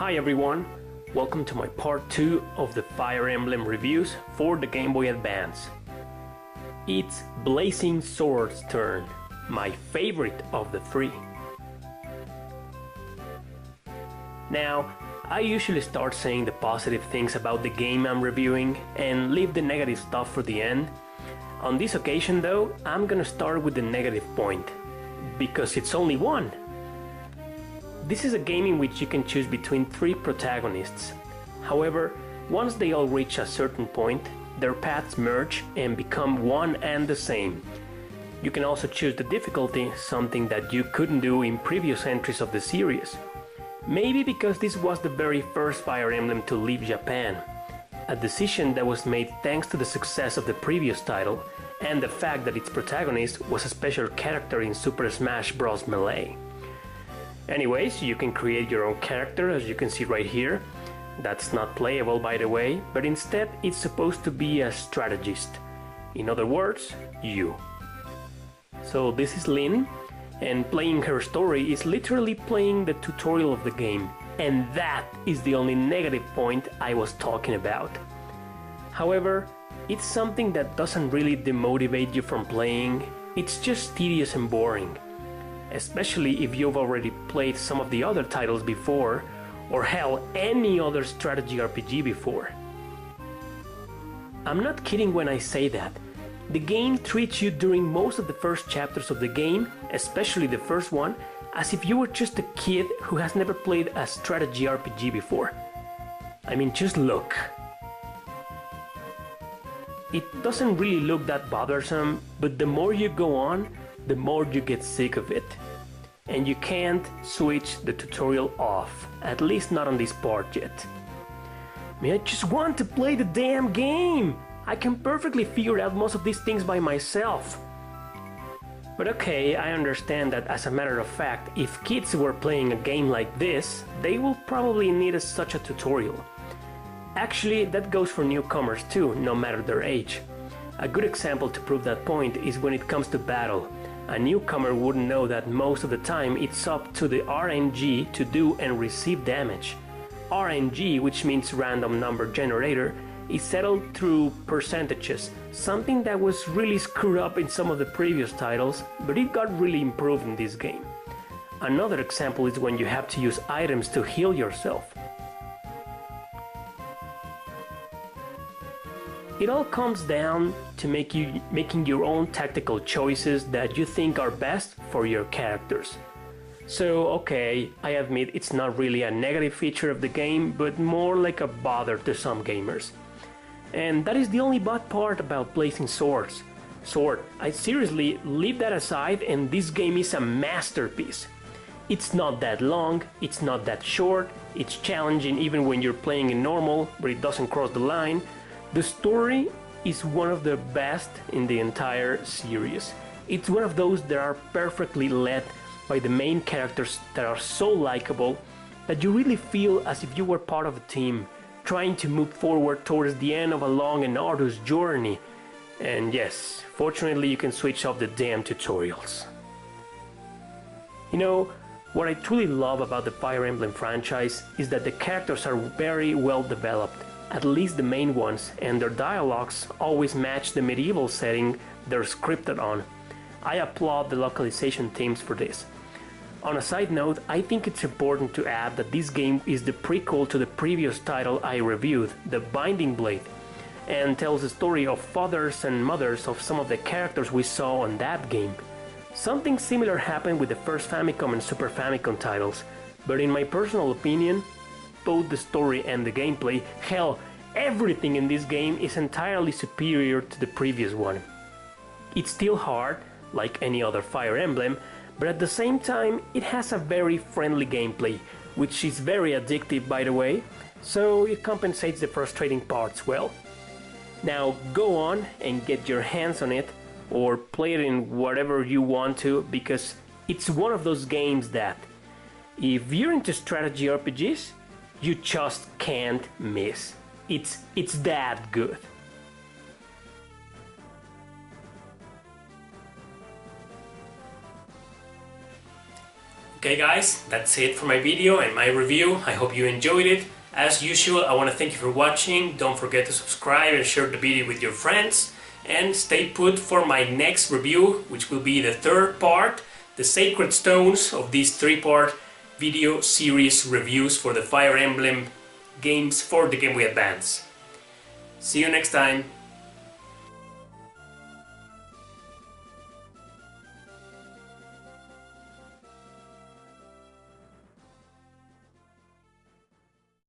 Hi everyone, welcome to my part 2 of the Fire Emblem reviews for the Game Boy Advance. It's Blazing Sword's turn, my favorite of the three. Now, I usually start saying the positive things about the game I'm reviewing and leave the negative stuff for the end. On this occasion though, I'm gonna start with the negative point, because it's only one. This is a game in which you can choose between three protagonists. However, once they all reach a certain point, their paths merge and become one and the same. You can also choose the difficulty, something that you couldn't do in previous entries of the series. Maybe because this was the very first Fire Emblem to leave Japan, a decision that was made thanks to the success of the previous title and the fact that its protagonist was a special character in Super Smash Bros. Melee. Anyways, you can create your own character, as you can see right here. That's not playable, by the way, but instead it's supposed to be a strategist. In other words, you. So this is Lynn, and playing her story is literally playing the tutorial of the game, and that is the only negative point I was talking about. However, it's something that doesn't really demotivate you from playing, it's just tedious and boring. Especially if you've already played some of the other titles before, or hell, any other strategy RPG before. I'm not kidding when I say that. The game treats you during most of the first chapters of the game, especially the first one, as if you were just a kid who has never played a strategy RPG before. I mean, just look. It doesn't really look that bothersome, but the more you go on, the more you get sick of it. And you can't switch the tutorial off, at least not on this part yet. I mean, I just want to play the damn game! I can perfectly figure out most of these things by myself. But okay, I understand that as a matter of fact, if kids were playing a game like this, they will probably need such a tutorial. Actually, that goes for newcomers too, no matter their age. A good example to prove that point is when it comes to battle. A newcomer wouldn't know that most of the time it's up to the RNG to do and receive damage. RNG, which means random number generator, is settled through percentages, something that was really screwed up in some of the previous titles, but it got really improved in this game. Another example is when you have to use items to heal yourself. It all comes down to making your own tactical choices that you think are best for your characters. So okay, I admit it's not really a negative feature of the game, but more like a bother to some gamers. And that is the only bad part about Blazing Swords. I seriously leave that aside and this game is a masterpiece. It's not that long, it's not that short, it's challenging even when you're playing in normal, but it doesn't cross the line. The story is one of the best in the entire series. It's one of those that are perfectly led by the main characters that are so likable that you really feel as if you were part of a team, trying to move forward towards the end of a long and arduous journey. And yes, fortunately you can switch off the damn tutorials. You know, what I truly love about the Fire Emblem franchise is that the characters are very well developed. At least the main ones, and their dialogues always match the medieval setting they're scripted on. I applaud the localization teams for this. On a side note, I think it's important to add that this game is the prequel to the previous title I reviewed, The Binding Blade, and tells the story of fathers and mothers of some of the characters we saw on that game. Something similar happened with the first Famicom and Super Famicom titles, but in my personal opinion, both the story and the gameplay, hell, everything in this game is entirely superior to the previous one. It's still hard, like any other Fire Emblem, but at the same time it has a very friendly gameplay, which is very addictive by the way, so it compensates the frustrating parts well. Now go on and get your hands on it, or play it in whatever you want to, because it's one of those games that, if you're into strategy RPGs, you just can't miss. It's that good. Okay guys, that's it for my video and my review. I hope you enjoyed it. As usual, I want to thank you for watching. Don't forget to subscribe and share the video with your friends. And stay put for my next review, which will be the third part, the sacred stones of these three-part video series reviews for the Fire Emblem games for the Game Boy Advance. See you next time.